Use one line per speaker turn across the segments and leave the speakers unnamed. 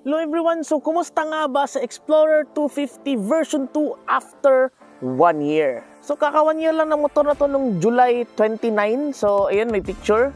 Hello everyone! So, kumusta nga ba sa Explorer 250 version 2 after 1 year? So, kaka 1 year lang ng motor na to nung July 29. So, ayun, may picture.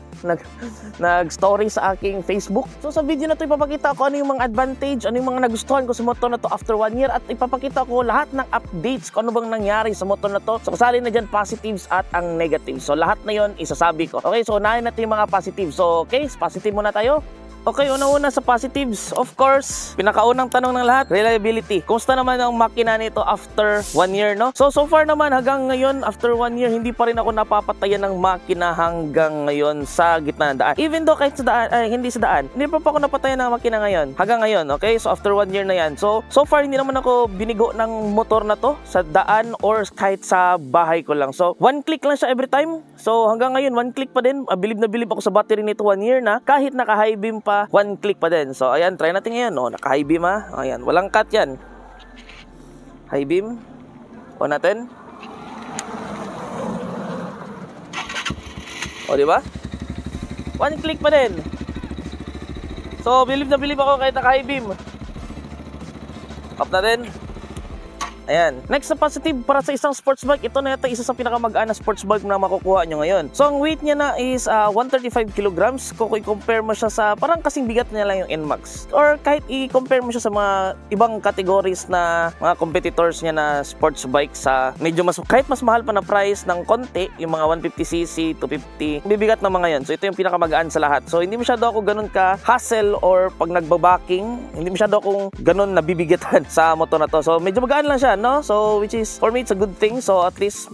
Nag-story sa aking Facebook. So, sa video na to ipapakita ko ano yung mga advantage, ano yung mga nagustuhan ko sa motor na to after 1 year, at ipapakita ko lahat ng updates kung ano bang nangyari sa motor na to. So, kasali na dyan positives at ang negatives. So, lahat na yon isasabi ko. Okay, so unahin natin yung mga positives. So, okay, positive muna tayo. Okay, una-una sa positives, of course, pinakaunang tanong ng lahat, reliability. Kumusta naman ang makina nito after 1 year, no? So far naman, hanggang ngayon, after 1 year, hindi pa rin ako napapatayan ng makina hanggang ngayon sa gitna ng daan. Even though kahit sa daan, hindi sa daan, hindi pa ako napatayan ng makina ngayon. Hanggang ngayon, okay? So after 1 year na yan. So far, hindi naman ako binigo ng motor na to sa daan or kahit sa bahay ko lang. So, 1 click lang siya every time. So hanggang ngayon, 1 click pa din. Bilib na bilib ako sa battery nito 1 year na. Kahit naka-high beam pa, 1 click pa din. So, ayan, try natin ngayon. Oh, naka-high beam ha. Ayan, walang cut yan. High beam. O natin. O, diba? 1 click pa din. So, bilib na bilib ako kahit naka-high beam. Up na din. Ayan. Next na positive para sa isang sports bike, ito na isa sa pinakamagaan na sports bike na makukuha nyo ngayon. So, ang weight niya na is 135 kilograms. Kung i-compare mo siya sa, parang kasing bigat niya lang yung NMAX. Or kahit i-compare mo siya sa mga ibang categories na mga competitors niya na sports bike sa medyo mas, kahit mas mahal pa na price ng konti, yung mga 150cc, 250, bibigat na mga yun. So, ito yung pinakamagaan sa lahat. So, hindi masyado ako ganun ka hassle or pag nagbabaking, hindi masyado akong ganun nabibigatan sa motor na to. So, medyo magaan lang siya, no? So, which is, for me, it's a good thing. So, at least,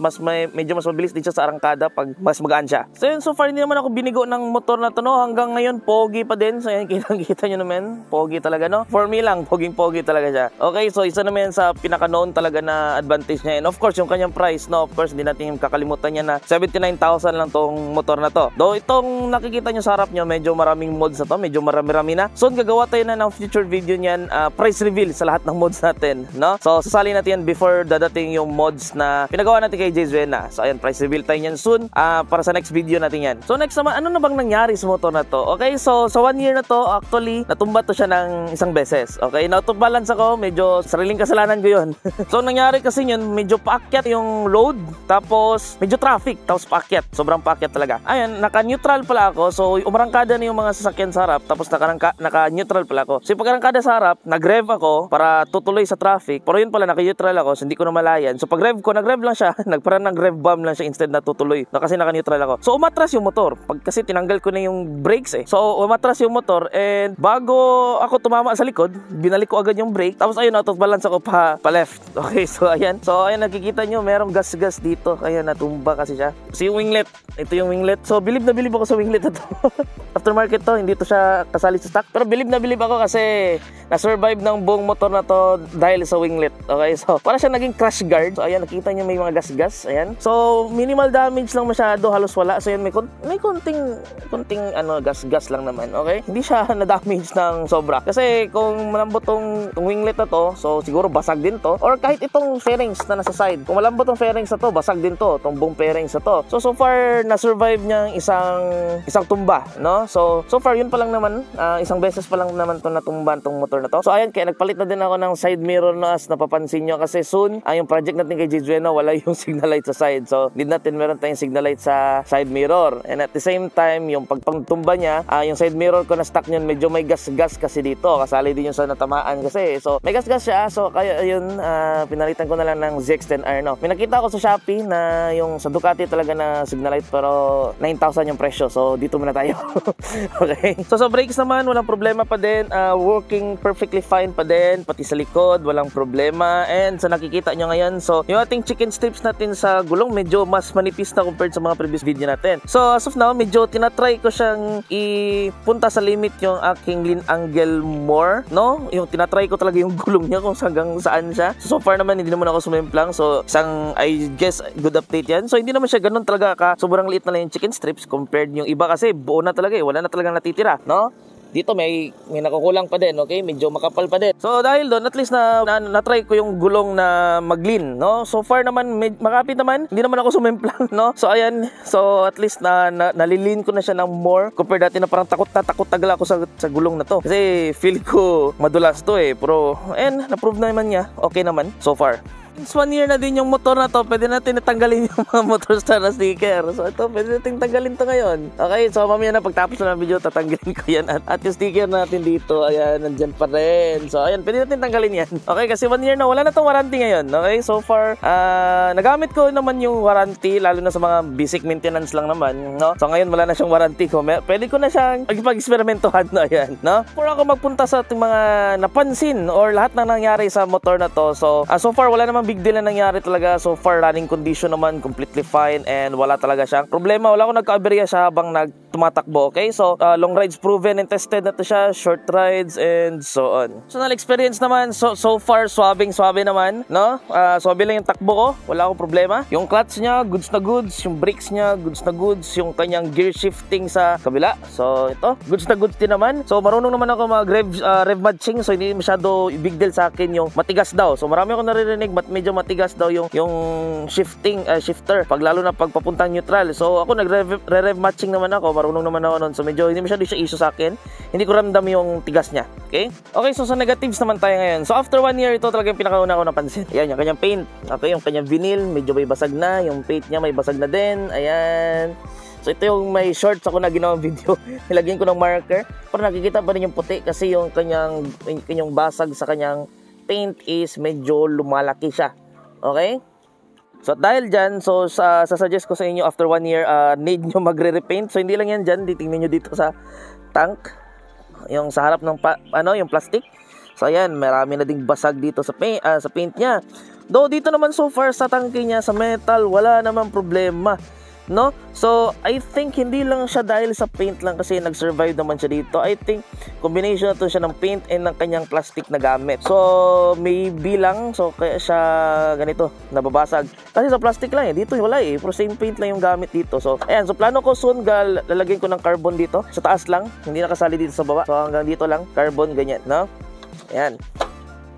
medyo mas mabilis din siya sa arangkada pag mas magaan siya. So, yun, so far, hindi naman ako binigo ng motor na to, no? Hanggang ngayon, pogi pa din. So, yan, kita nyo naman. Pogi talaga, no? For me lang, poging-pogi talaga siya. Okay, so, isa naman sa pinaka-known talaga na advantage niya. And of course, yung kanyang price, no? Of course, hindi natin kakalimutan niya na 79,000 lang tong motor na to. Though, itong nakikita nyo sa harap nyo, medyo maraming mods na to. Medyo marami-rami na. So, gagawa tayo na ng future video niyan, price reveal sa lahat ng mods natin, no? So, sasali natin before dadating yung mods na pinagawa natin kay Jay Zuena. So ayan, price reveal tayo yan soon para sa next video natin yan. So next naman, ano na bang nangyari sa motor na to? Okay, so sa 1 year na to, actually, natumba to siya ng isang beses. Okay, na-auto balance ako, medyo sariling kasalanan ko yun. So nangyari kasi yun, medyo paakyat yung road, tapos medyo traffic, tapos paakyat. Sobrang paakyat talaga. Ayun, naka-neutral pala ako. So umarangkada na yung mga sasakyan sa harap, tapos naka-neutral pala ako. So yung pag-arangkada sa harap, nag-rev ako para tutuloy sa traffic. Pero yun pala, naka-neutral ako, so hindi ko na malayan. So pag rev ko, nag-rev lang siya. Parang nag-rev bomb lang siya instead na tutuloy. No, kasi naka-neutral ako. So umatras yung motor. Kasi tinanggal ko na yung brakes eh. So umatras yung motor, and bago ako tumama sa likod, binalik ko agad yung brake. Tapos ayun, out of balance ako pa left. Okay, so ayan. So ayan, nakikita nyo, merong gas-gas dito. Ayan, natumba kasi siya. So yung winglet. Ito yung winglet. So bilib na bilib ako sa winglet na to. Aftermarket to, hindi to siya kasali sa stock. Pero bilib na bilib ako kasi na-survive ng buong motor na to dahil sa winglet. Okay, so para siya naging crash guard. So ayan, nakita niyo may mga gas-gas. Ayan. So minimal damage lang masyado, halos wala. So ayan, may konting gas-gas lang naman. Okay? Hindi siya na-damage ng sobra. Kasi kung malambot tong winglet na to, so siguro basag din to. Or kahit itong fairings na nasa side. Kung malambot tong fairings na to, basag din to. Itong buong fairings na to. So far na-survive niya isang tumba, no? So far yun pa lang naman, isang beses pa lang naman to natumba tong motor na to. So ayan, kaya nagpalit na din ako ng side mirror na as napapansin nyo, kasi soon yung project natin kay Jay Zuena, wala yung signal light sa side. So need natin meron tayong signal light sa side mirror. And at the same time, yung pagpangtumba niya, yung side mirror ko na stock nyon, medyo may gas-gas kasi dito. Kasali din yung sa natamaan kasi. So may gas-gas siya. So kaya yun, pinalitan ko na lang ng ZX-10R, no? May nakita ko sa Shopee na yung sa Ducati talaga na signal light, pero 9,000 yung presyo. So dito muna tayo. Okay. So sa brakes naman, walang problema pa din. Working perfectly fine pa din. Pati sa likod, walang problema. And sa nakikita nyo ngayon, so yung ating chicken strips natin sa gulong, medyo mas manipis na compared sa mga previous video natin. So as of now, medyo tinatry ko siyang ipunta sa limit yung aking lean angle more, no? Yung tinatry ko talaga yung gulong niya kung hanggang saan siya. So far naman, hindi naman ako sumimplang. So isang, I guess, good update yan. So hindi naman siya ganun talaga ka sobrang liit na lang yung chicken strips compared yung iba, kasi buo na talaga eh. Wala na talagang natitira, no? dito may nakukulang pa din, okay? Medyo makapal pa din. So dahil doon, at least na-try ko yung gulong na mag-lean, no? So far naman, makapit naman, hindi naman ako sumimplang, no? So ayan, so at least nalilin ko na siya ng more compared dati na parang takot tagal ako sa gulong na to. Kasi feel ko madulas to eh. Pero ayan, na-prove na naman niya. Okay naman so far. Since 1 year na din yung motor na to, pwede natin natanggalin yung mga motor star na sticker. So ito, pwede natin tanggalin to ngayon. Okay, so mamaya na pagtapos na ng video, tatanggalin ko yan. At yung sticker natin dito, ayan, nandyan pa rin. So ayan, pwede natin tanggalin yan. Okay, kasi 1 year na, wala na tong warranty ngayon. Okay, so far, nagamit ko naman yung warranty, lalo na sa mga basic maintenance lang naman, no? So ngayon, wala na siyang warranty ko. Pwede ko na siyang pag-eksperimentohan, no? Ayan, no? Before ako magpunta sa ating mga napansin or lahat na nangyari sa motor na to, so far, wala namang big deal na nangyari talaga. So far, running condition naman completely fine and wala talaga siyang problema. Wala akong nagka-aberya siya habang tumatakbo, okay? So long rides proven and tested na to siya, short rides and so on. Personal experience naman, so far swabe naman, no? Swabe lang yung takbo ko, wala akong problema. Yung clutch niya, goods na goods. Yung brakes niya, goods na goods. Yung kanyang gear shifting sa kabila, so ito, goods na goods din naman. So marunong naman ako rev matching, so hindi masyado big deal sa akin yung matigas daw. So marami akong naririnig, medyo matigas daw yung shifter pag lalo na pagpapuntang neutral. So ako nagre-rev matching naman ako, marunong naman ako noon. So medyo hindi masyado siya issue sa akin. Hindi ko ramdam yung tigas niya. Okay? Okay, so sa negatives naman tayo ngayon. So after 1 year, ito talaga yung pinakauna ko napansin. Ayan, yung kanyang paint. Okay, yung kanyang vinyl, medyo may basag na. Yung paint niya may basag na din. Ayan. So ito yung may shorts ako na ginawang video. Nilagyan ko ng marker. Pero nakikita pa rin yung puti kasi yung kanyang basag sa kanyang paint is medyo lumalaki siya. Okay? So dahil dyan, so sasuggest ko sa inyo after 1 year, need nyo magre-repaint. So hindi lang yan dyan, titingnan nyo dito sa tank, yung sa harap ng yung plastic. So ayan, marami na ding basag dito sa paint niya. Though dito naman so far sa tangke niya, sa metal, wala namang problema, no? So I think hindi lang siya dahil sa paint lang kasi nag-survive naman siya dito. I think combination na to siya ng paint and ng kanyang plastic na gamit. So maybe lang, so kaya siya ganito, nababasag. Kasi sa plastic lang eh, dito wala eh, pero same paint lang yung gamit dito. So ayan, so plano ko soon lalagyan ko ng carbon dito, sa taas lang, hindi nakasali dito sa baba. So hanggang dito lang, carbon ganyan, no? Ayan.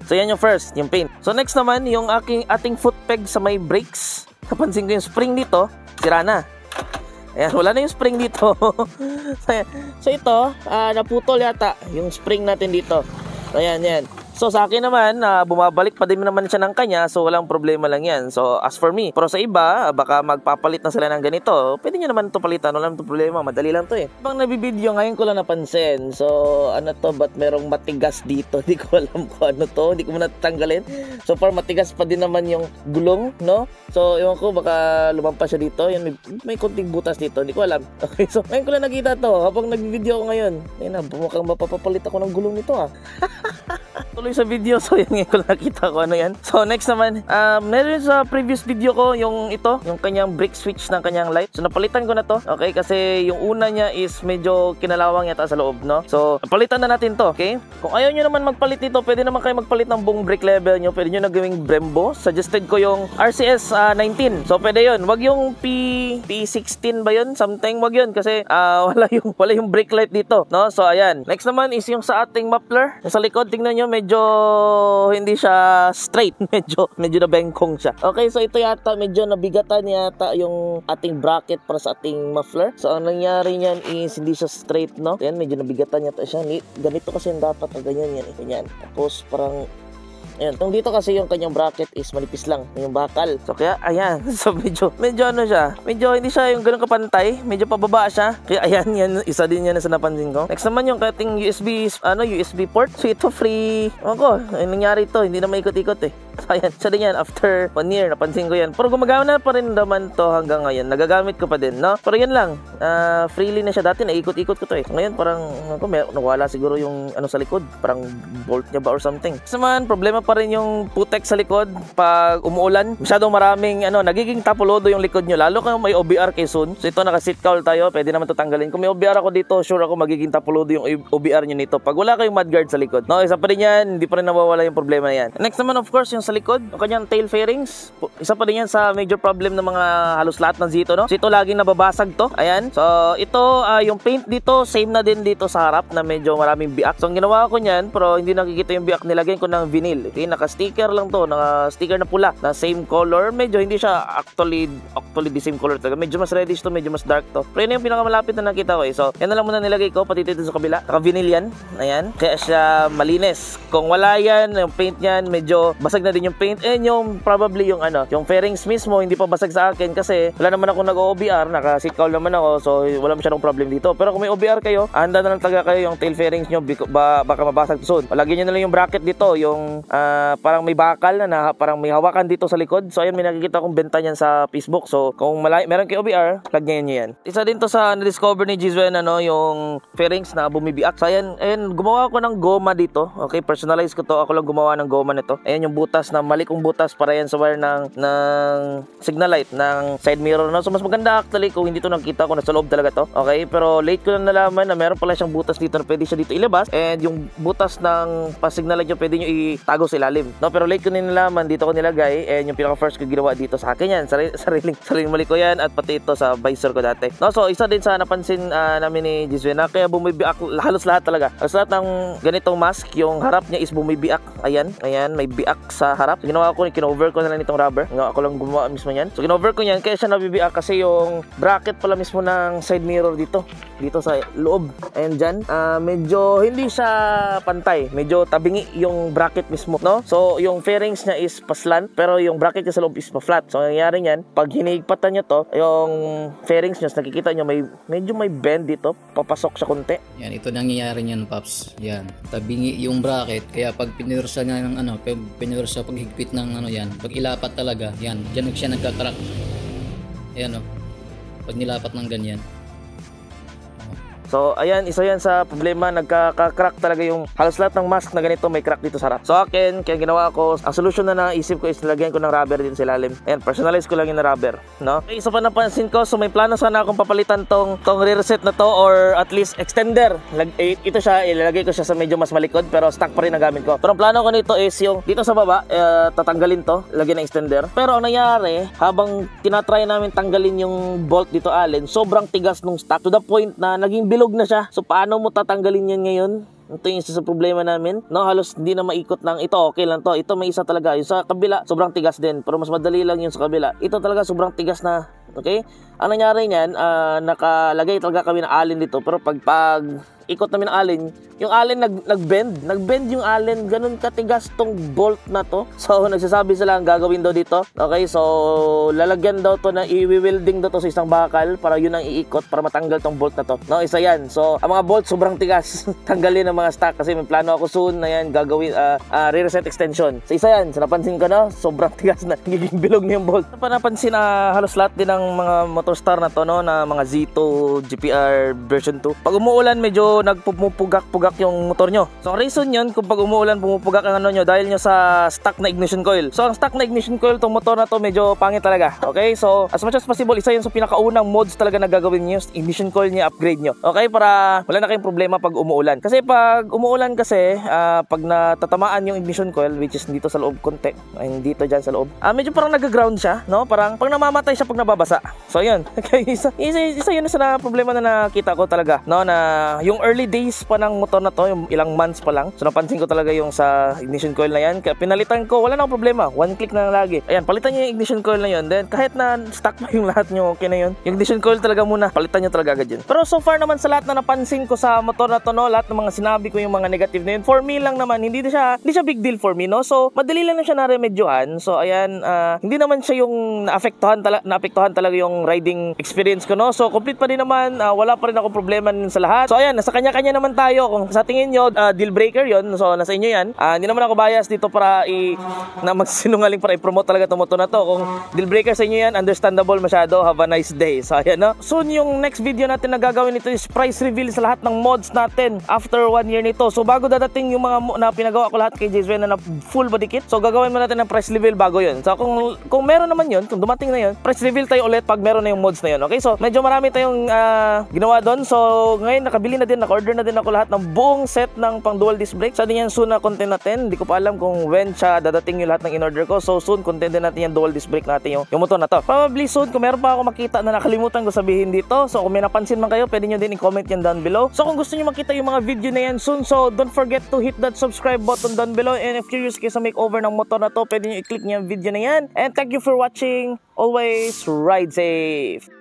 So yan yung first, yung paint. So next naman, yung ating foot peg sa may brakes. Napansin ko yung spring dito, sira na. Ayan, wala na yung spring dito. So ito, naputol yata yung spring natin dito. So ayan, yan. So sa akin naman, bumabalik pa din naman siya ng kanya, so walang problema lang yan. So as for me, pero sa iba, baka magpapalit na sila ng ganito, pwede nyo naman ito palitan, walang problema, madali lang to eh. Bang nabibideo, ngayon ko lang napansin. So ano to, ba't merong matigas dito? Hindi ko alam kung ano to, hindi ko muna tatanggalin. So far matigas pa din naman yung gulong, no? So ewan ko, baka lumampas siya dito. Yan, may konting butas dito, hindi ko alam. Okay, so ngayon ko lang nakita to, habang nagbibideo ako ngayon. Ayun na, mukhang mapapapalit ako ng gulong nito Tuloy sa video, so yan ngayon ko nakita ko ano yan. So next naman, meron sa previous video ko yung yung kanyang brake switch ng kanyang light. So napalitan ko na to, okay, kasi yung una niya is medyo kinalawang yata sa loob, no? So napalitan na natin to, okay? Kung ayaw nyo naman magpalit nito, pwede naman kayo magpalit ng buong brake level nyo. Pwede nyo na gawing Brembo. Suggested ko yung RCS 19. So pwede yun, wag yung P16 ba yun? Something, wag yun kasi wala yung brake light dito, no? So ayan, next naman is yung sa ating muffler. Yung sa likod, tingnan nyo, medyo hindi siya straight, medyo na bengkong siya. Okay, so ito yata medyo nabigatan yata yung ating bracket para sa ating muffler. So ang nangyari niyan is hindi siya straight, no? Ayan, medyo nabigatan yata siya. Ganito kasi yung dapat, ganyan yan, ganyan. Tapos parang ayan, itong dito kasi yung kanyang bracket is manipis lang, yung bakal. So kaya, ayan, so medyo ano siya, medyo hindi siya yung ganun kapantay, medyo pababa siya. Kaya ayan, yan, isa din yan sa napansin ko. Next naman yung ating USB port. So ito free, nangyari ito, hindi na maikot-ikot eh. So ayan, siya din yan, after 1 year, napansin ko yan. Pero gumagana pa rin naman to hanggang ngayon, nagagamit ko pa din, no? Pero yan lang, freely na siya. Dati naikot-ikot ko to eh. Ngayon parang, nawala siguro yung sa likod, parang bolt niya ba or something. Kasi man, problema pa rin yung putek sa likod pag umuulan. Masyadong maraming nagiging tapulodo yung likod nyo, lalo kung may OBR kay soon. So ito naka-seat cowl tayo, pwede naman ito tanggalin. Kung may OBR ako dito, sure ako magiging tapulodo yung OBR nyo nito pag wala kayong mudguard sa likod. No, isa pa rin yan, hindi pa rin nawawala yung problema na yan. Next naman of course yung sa likod, yung kanyang tail fairings. Isa pa din yan sa major problem ng mga halos lahat ng Zito, no? So ito laging nababasag to. Ayan. So ito, yung paint dito, same na din dito sa harap na medyo maraming biak. So ang ginawa ko niyan, pero hindi nakikita yung biak, nilagyan ko ng vinyl. Okay, naka-sticker lang to, naka-sticker na pula, na same color. Medyo hindi siya actually the same color talaga. Medyo mas reddish to, medyo mas dark to. Pero yun yung pinakamalapit na nakita ko eh. So yan na lang muna nilagay ko, pati dito sa kabila. Naka-vinyl yan. Ayan. Kaya siya malinis. Kung wala yan, yung paint yan, medyo basag na din yung paint. And yung probably yung yung fairings mismo, hindi pa basag sa akin kasi wala naman ako nag-OBR, naka-seat call naman ako. So wala masyadong problem dito. Pero kung may OBR kayo, handa na lang talaga kayo yung tail fairings nyo, baka mabasag soon. Lagyan nyo na lang yung bracket dito, yung parang may bakal na parang may hawakan dito sa likod. So ayan, may nakikita akong benta niyan sa Facebook. So kung meron kayo OBR, lagyan nyo yan. Isa din to sa na-discover ni Jizwen, yung fairings na bumibiak. So ayan, gumawa ako ng goma dito. Okay, personalize ko to. Ako lang gumawa ng goma nito. Ayan yung butas na mali kong butas para yan sa wire ng signal light ng side mirror, no? So mas maganda actually kung hindi to nakita ko, nasa loob talaga to. Okay, pero late ko lang nalaman na meron pala siyang butas dito na pwede siya dito ilabas, and yung butas ng pa-signal light nyo pwede nyo itago sa ilalim, no? Pero late ko na nalaman, dito ko nilagay, and yung pinaka first ko ginawa dito sa akin yan, sariling mali ko yan, at pati ito sa visor ko dati, no? So isa din sa napansin namin ni Jizwen na kaya bumibiak halos lahat talaga. Halos lahat ng ganitong mask, yung harap niya is bumibiak. Ayan, may biak sa harap. So ginawa ko, kinover ko na lang itong rubber. Ako lang gumawa mismo yan. So kinover ko yan, kaya siya nabibiak kasi yung bracket pala mismo ng side mirror dito sa loob. And dyan, medyo hindi siya pantay. Medyo tabingi yung bracket mismo, no? So yung fairings niya is paslant, pero yung bracket niya sa loob is pa-flat. So ang nangyari niyan, pag hinihigpatan nyo to, yung fairings niya, nakikita nyo, medyo may bend dito, papasok siya konti.
Yan, ito nangyayari niyan, Paps. Yan, tabingi yung bracket, kaya pag pinursa niya ng pinursa paghigpit ng yan, pag ilapat talaga, yan, diyan siya nagka-crack. Ayan, pag nilapat ng ganyan.
So ayan, isa yan sa problema, nagka-crack talaga yung halos lahat ng mask na ganito, may crack dito sa harap. So akin, kaya ginawa ko, ang solusyon na naisip ko is nilagyan ko ng rubber dito sa ilalim. Ayan, personalize ko lang yung rubber, no? Okay, isa pa napansin ko, so may plano sana akong papalitan tong rear set na to, or at least extender. Ito siya, ilalagay ko siya sa medyo mas malikod, pero stock pa rin ang gamit ko. Pero ang plano ko nito is yung dito sa baba, tatanggalin to, lagyan ng extender. Pero ang nangyari, habang tinatry namin tanggalin yung bolt dito allen, sobrang tigas nung stock to the point na naging bilog na siya. So paano mo tatanggalin yan ngayon? Ito yung isa sa problema namin, no? Halos hindi na maikot ng ito, okay lang to. Ito may isa talaga. Yung sa kabila, sobrang tigas din. Pero mas madali lang yung sa kabila. Ito talaga sobrang tigas na. Okay? Ang nangyari niyan, nakalagay talaga kami ng allen dito. Pero pag ikot namin ng allen, yung allen nag-bend yung allen, ganun katigas tong bolt na to. So nagsasabi sila ang gagawin daw dito. Okay, so lalagyan daw to na i-welding daw to sa isang bakal para yun ang iikot para matanggal tong bolt na to. No, isa yan. So ang mga bolt sobrang tigas. Tanggalin ang mga stock kasi may plano ako soon na yan gagawin rear set extension. So isa yan. So napansin ko na sobrang tigas na, nagiging bilog na yung bolt. Napansin halos lahat din ng mga Motorstar na to, no, na mga Zito GPR version 2. Pag umuulan medyo nagpupugak-pugak yung motor nyo. So ang reason yun kung pag umuulan pumupugak ang nyo dahil nyo sa stock na ignition coil. So ang stock na ignition coil tong motor na to medyo pangit talaga. Okay, so as much as possible, isa yun sa pinakaunang mods talaga na gagawin nyo, ignition coil nyo, upgrade nyo. Okay, para wala na kayong problema pag umuulan. Kasi pag umuulan kasi, pag natatamaan yung ignition coil, which is dito sa loob konti, ay dito dyan sa loob, medyo parang nag-ground siya, no? Parang pag namamatay siya pag nababasa. So yun, okay, isa yun sa problema na nakita ko talaga, no, na yung early days pa ng motor na to, yung ilang months pa lang. So napansin ko talaga yung sa ignition coil na yan. Kaya pinalitan ko, wala na akong problema. One click na lang lagi. Ayan, palitan nyo yung ignition coil na yun. Then kahit na stock pa yung lahat nyo, okay na yun. Yung ignition coil talaga muna, palitan nyo talaga agad yun. Pero so far naman sa lahat na napansin ko sa motor na to, no, lahat ng mga sinabi ko yung mga negative na yun, for me lang naman, hindi siya big deal for me, no. So madali lang na siya na-remedyohan. So ayan, hindi naman siya yung naapektuhan talaga yung riding experience ko, no. So complete pa din naman, wala pa rin ako problema sa lahat. So ayan, nasa kanya-kanya naman tayo. Kung sa tingin nyo deal breaker yon, so nasa inyo yan. Hindi naman ako bias dito para na magsinungaling para i-promote talaga itong motor na to. Kung deal breaker sa inyo yan, understandable masyado. Have a nice day. So ayan, no. Soon yung next video natin na gagawin nito is price reveal sa lahat ng mods natin after 1 year nito. So bago dadating yung mga na pinagawa ko lahat kay Jizwen na full body kit, so gagawin mo natin ng price reveal bago yun. So kung meron naman yun, kung dumating na yun, price reveal tayo ulit pag meron na yung mods na yun. Okay, so medyo marami tayong ginawa doon. So ngayon nakabili na din, nag-order na din ako lahat ng buong set ng pang dual disc brake. Sa din yan soon na content natin. Hindi ko pa alam kung when siya dadating yung lahat ng in-order ko. So soon content din natin yung dual disc brake natin yung motor na to. Probably soon kung meron pa ako makita na nakalimutan ko sabihin dito. So kung may napansin man kayo, pwede nyo din i-comment yan down below. So kung gusto nyo makita yung mga video na yan soon, so don't forget to hit that subscribe button down below. And if curious kayo sa makeover ng motor na to, pwede nyo i-click nyo yung video na yan. And thank you for watching. Always ride safe.